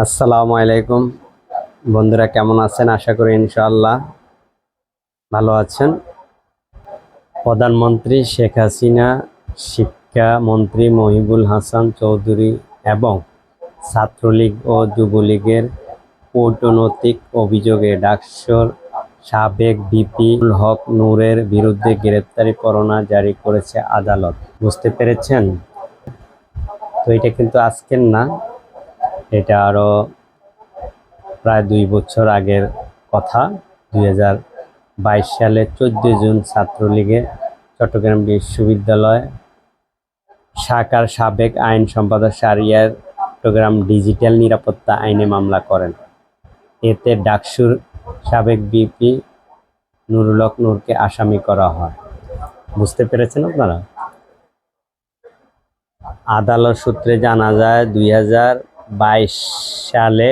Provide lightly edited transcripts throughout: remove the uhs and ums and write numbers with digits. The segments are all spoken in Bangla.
আসসালামু আলাইকুম বন্ধুরা, কেমন আছেন? আশা করি ইনশাআল্লাহ ভালো আছেন। প্রধানমন্ত্রী শেখ হাসিনা, শিক্ষামন্ত্রী মহিবুল হাসান চৌধুরী এবং ছাত্রলীগ ও যুবলীগের কূটনৈতিক অভিযোগে ডাকসুর সাবেক ভিপি হক নূরের বিরুদ্ধে গ্রেপ্তারি পরোয়ানা জারি করেছে আদালত। বুঝতে পেরেছেন? তো এটা কিন্তু আজকের না, এটা আরো প্রায় 2 বছর আগের কথা। 2022 সালে 14 জুন ছাত্রলীগের চট্টগ্রাম বিশ্ববিদ্যালয় শাখার সাবেক আইন সম্পাদক শাহরিয়ার চট্টগ্রাম ডিজিটাল নিরাপত্তা আইনে মামলা করেন। এতে ডাকসুর সাবেক ভিপি নুরুল হক নূরকে আসামি করা হয়। বুঝতে পেরেছেন আপনারা? আদালত সূত্রে জানা যায় 2022 সালে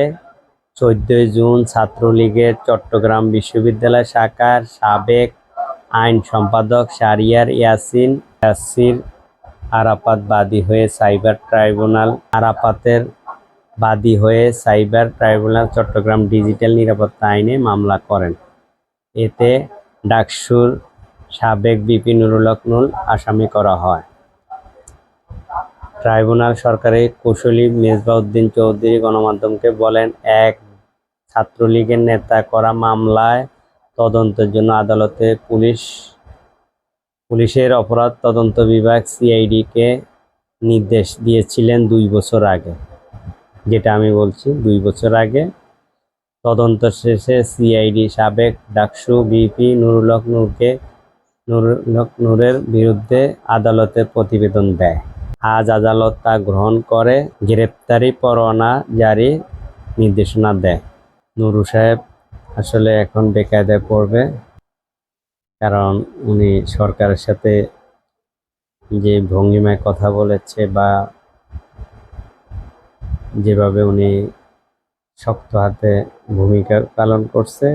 14 জুন ছাত্রলীগের চট্টগ্রাম বিশ্ববিদ্যালয় শাখার সাবেক আইন সম্পাদক শাহরিয়ার ইয়াসির আরাফাত বাদী হয়ে সাইবার ট্রাইব্যুনাল চট্টগ্রাম ডিজিটাল নিরাপত্তা আইনে মামলা করেন। এতে ডাকসুর সাবেক ভিপি নুরুল হক নূর আসামি করা হয়। ট্রাইব্যুনাল সরকারি কৌঁসুলি মেজবা উদ্দিন চৌধুরী গণমাধ্যমকে বলেন, এক ছাত্রলীগের নেতা করা মামলায় তদন্তের জন্য আদালতে পুলিশের অপরাধ তদন্ত বিভাগ সিআইডিকে নির্দেশ দিয়েছিলেন 2 বছর আগে। যেটা আমি বলছি 2 বছর আগে তদন্ত শেষে সিআইডি সাবেক ডাকসু ভিপি নুরুল হক নূরের বিরুদ্ধে আদালতে প্রতিবেদন দেয়। আজ আদালত তা গ্রহণ করে গ্রেপ্তারি পরোয়ানা জারির নির্দেশনা দেয়। নুরু সাহেব আসলে এখন বেকায়দায় পড়বে, কারণ উনি সরকারের সাথে যে ভঙ্গিমায় কথা বলেছে বা যেভাবে উনি শক্ত হাতে ভূমিকা পালন করছে,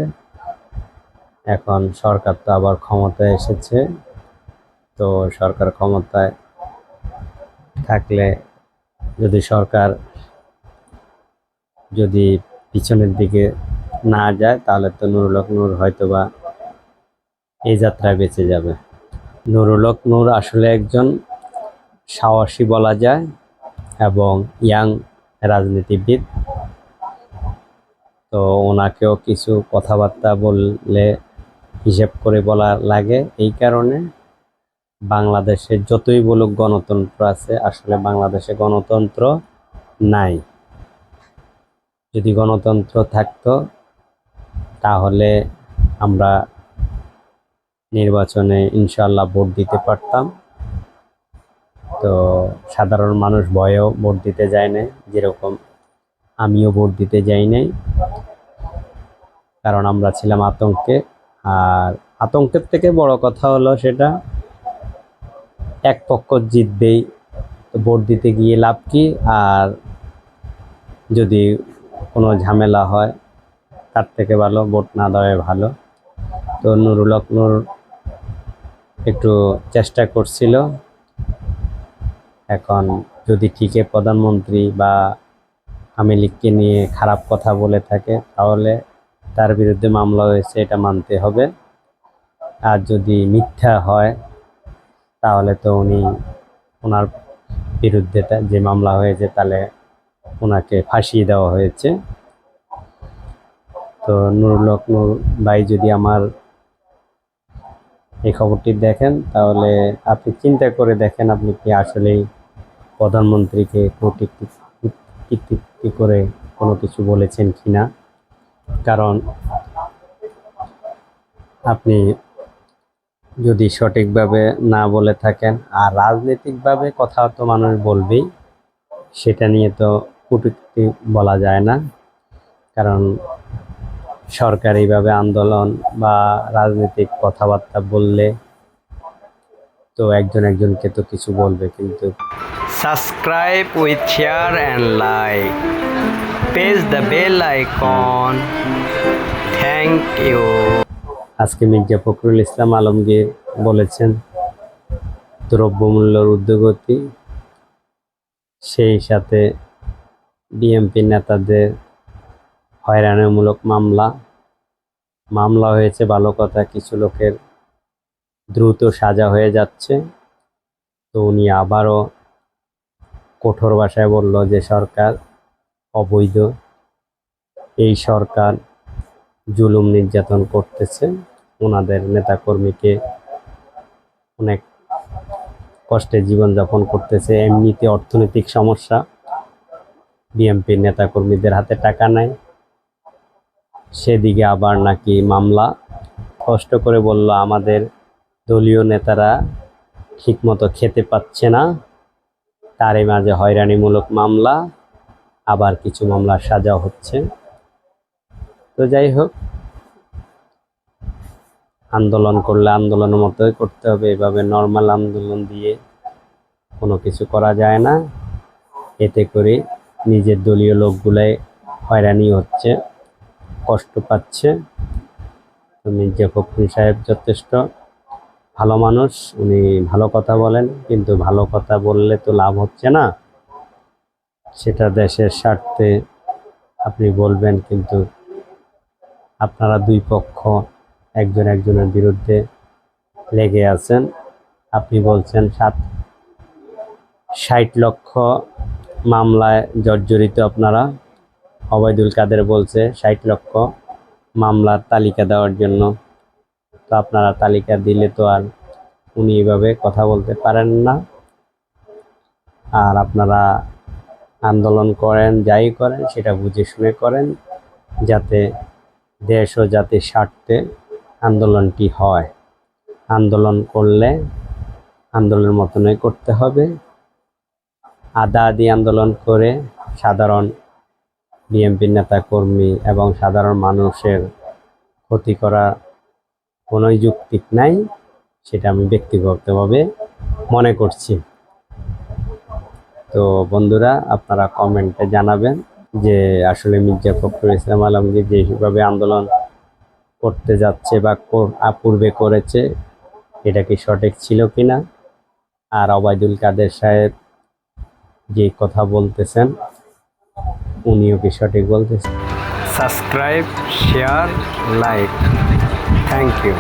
এখন সরকার তো আবার ক্ষমতায় এসেছে। তো সরকার ক্ষমতায় থাকলে যদি পিছনের দিকে না যায়, তাহলে তো নুরুল হক নূর হয়তোবা এই যাত্রায় বেঁচে যাবে। নুরুল হক নূর আসলে একজন সাহসী বলা যায় এবং ইয়াং রাজনীতিবিদ। তো ওনাকেও কিছু কথাবার্তা বললে হিসেব করে বলা লাগে। এই কারণে বাংলাদেশে যতই বলুক গণতন্ত্র আছে, আসলে বাংলাদেশে গণতন্ত্র নাই। যদি গণতন্ত্র থাকতো তাহলে আমরা নির্বাচনে ইনশাআল্লাহ ভোট দিতে পারতাম। তো সাধারণ মানুষ ভয়েও ভোট দিতে যায় না, যেরকম আমিও ভোট দিতে যাই নাই, কারণ আমরা ছিলাম আতঙ্কে। আর আতঙ্কের থেকে বড় কথা হলো, সেটা এক পক্ষ জিতবেই, তো ভোট দিতে গিয়ে লাভ কি? আর যদি কোনো ঝামেলা হয়, তার থেকে ভালো ভোট না দেওয়াই ভালো। তো নুরুল হক নূর একটু চেষ্টা করছিল। এখন যদি ঠিকই প্রধানমন্ত্রী বা আওয়ামী লীগকে নিয়ে খারাপ কথা বলে থাকে, তাহলে তার বিরুদ্ধে মামলা হয়েছে, এটা মানতে হবে। আর যদি মিথ্যা হয়, তাহলে তো ওনার বিরুদ্ধে যে মামলা হয়েছে, তাহলে ওনাকে ফাঁসিয়ে দেওয়া হয়েছে। তো নুরুল হক নূর ভাই, যদি আমার এই খবরটি দেখেন, তাহলে আপনি চিন্তা করে দেখেন, আপনি কি আসলেই প্রধানমন্ত্রীকে কটূক্তি করে কোনো কিছু বলেছেন কিনা। কারণ আপনি যদি সঠিকভাবে না বলে থাকেন, আর রাজনৈতিকভাবে কথা তো মানুষ বলবেই, সেটা নিয়ে তো কটূক্তি বলা যায় না। কারণ সরকারিভাবে আন্দোলন বা রাজনৈতিক কথাবার্তা বললে তো একজনকে তো কিছু বলবে। কিন্তু subscribe with share and like, press the bell icon. Thank you. আজকে মির্জা ফখরুল ইসলাম আলমগীর বলেছেন, দ্রব্যমূল্যের ঊর্ধ্বগতি, সেই সাথে বিএনপি নেতাদের হয়রানিমূলক মামলা হয়েছে, ভালো কথা, কিছু লোকের দ্রুত সাজা হয়ে যাচ্ছে। তো উনি আবারও কঠোর ভাষায় বলল যে সরকার অবৈধ, এই সরকার জুলুম নির্যাতন করতেছে, ওনাদের নেতাকর্মীকে অনেক কষ্টে জীবনযাপন করতেছে। এমনিতে অর্থনৈতিক সমস্যা, বিএনপির নেতাকর্মীদের হাতে টাকা নাই, সেদিকে আবার নাকি মামলা। কষ্ট করে বলল আমাদের দলীয় নেতারা ঠিকমতো খেতে পাচ্ছে না, তারই মাঝে হয়রানিমূলক মামলা, আবার কিছু মামলার সাজা হচ্ছে। তো যাই হোক, আন্দোলন করলে আন্দোলনের মতোই করতে হবে, এভাবে নর্মাল আন্দোলন দিয়ে কোনো কিছু করা যায় না। এতে করে নিজের দলীয় লোকগুলাই হয়রানি হচ্ছে, কষ্ট পাচ্ছে। তো মির্জা ফখরুল সাহেব যথেষ্ট ভালো মানুষ, উনি ভালো কথা বলেন, কিন্তু ভালো কথা বললে তো লাভ হচ্ছে না, সেটা দেশের স্বার্থে আপনি বলবেন, কিন্তু আপনারা দুই পক্ষ একজন একজনের বিরুদ্ধে লেগে আছেন। আপনি বলছেন 60 লক্ষ মামলায় জর্জরিত আপনারা, ওবায়দুল কাদের বলছে 60 লক্ষ মামলার তালিকা দেওয়ার জন্য। তো আপনারা তালিকা দিলে তো আর উনি এভাবে কথা বলতে পারেন না। আর আপনারা আন্দোলন করেন, যাই করেন সেটা বুঝে শুনে করেন, যাতে দেশ ও জাতির স্বার্থে আন্দোলনটি হয়। আন্দোলন করলে আন্দোলনের মতনই করতে হবে। আদা আদি আন্দোলন করে সাধারণ বিএনপির নেতাকর্মী এবং সাধারণ মানুষের ক্ষতি করা কোনোই যৌক্তিক নাই, সেটা আমি ব্যক্তিগতভাবে মনে করছি। তো বন্ধুরা, আপনারা কমেন্টে জানাবেন যে আসলে মির্জা ফখরুল ইসলাম আলমগীর যেভাবে আন্দোলন করতে যাচ্ছে বা পূর্বে করেছে, এটা কি সঠিক ছিল কিনা, আর ওবায়দুল কাদের সাহেব যে কথা বলতেছেন উনিও কি সঠিক বলতেছেন। Subscribe, share, like, thank you.